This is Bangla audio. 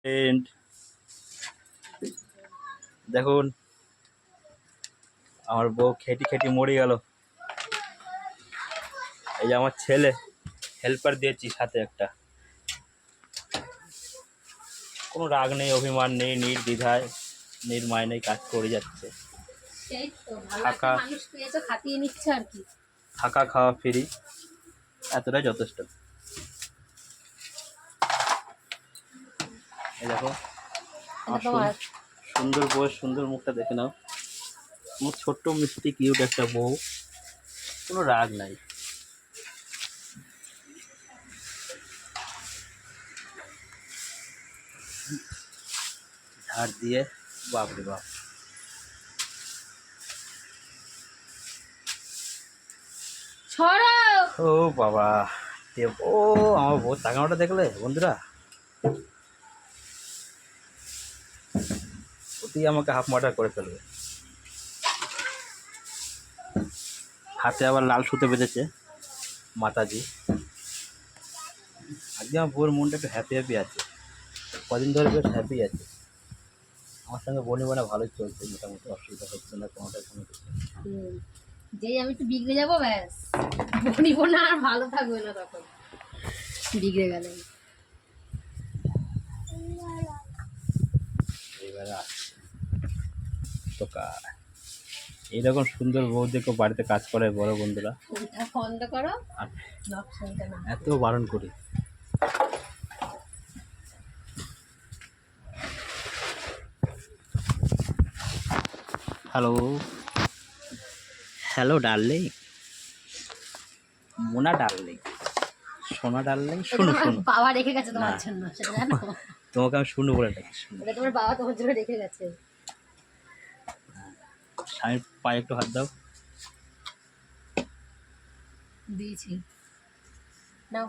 এন্ড দেখুন আমার বউ খেটি খেটি মরে গেল। এই যে আমার ছেলে হেল্পার দিয়েছি সাথে একটা, কোনো রাগ নেই, অভিমান নেই, নির্দ্বিধায় নির্মায়নেই কাজ করে যাচ্ছে। সেই তো ভালো একটা থাকা মানুষ পেয়েছো, খাটিয়ে নিচ্ছে আর কি। থাকা খাওয়া ফ্রি, এতটাই যথেষ্ট। এই দেখো আমার তোমার সুন্দর বউয়ের সুন্দর মুখটা দেখে নাও। আমার ছোট্ট মিষ্টি কিউট একটা বউ, কোনো রাগ নাই। ঝাড় দিয়ে বাপরে বাপ। ছড়াও। ও বাবা, ও আমার বউ তাকানোটা দেখলে বন্ধুরা, অতি আমাকে হাফ মার্টার করে ফেলবে। হাতে আবার লাল সুতো বেঁধেছে মাতাজি। আজকে আমার বউর মনটা একটু হ্যাপি হ্যাপি আছে, কদিন ধরে বেশ হ্যাপি আছে। আমার সঙ্গে বনি বানা ভালোই চলছে, মোটামুটি অসুবিধা হচ্ছে না কোনোটাই কোনো কিছু। যেই আমি একটু বিগড়ে যাবো ব্যাস, বনিব না আর ভালো থাকবে না তখন, বিগড়ে গেলে। এবারে আসছে তো এইরকম সুন্দর বউ দেখো বাড়িতে কাজ করে বড় বন্ধুরা। ফোনটা বন্ধ করো, আর অপশনটা না এত বারণ করি। Hello hello darling, Mona darling, সোনা ডার্লিং, শোনো শোনো। বাবা রেখে গেছে তোমার না। জন্য, সেটা জানো? তোমাকে আমি শুনু বলে ডাকি, শুনু। এটা তোমার বাবা তোমার জন্য রেখে গেছে। স্বামীর পায়ে একটু হাত দাও। দিয়েছি, নাও।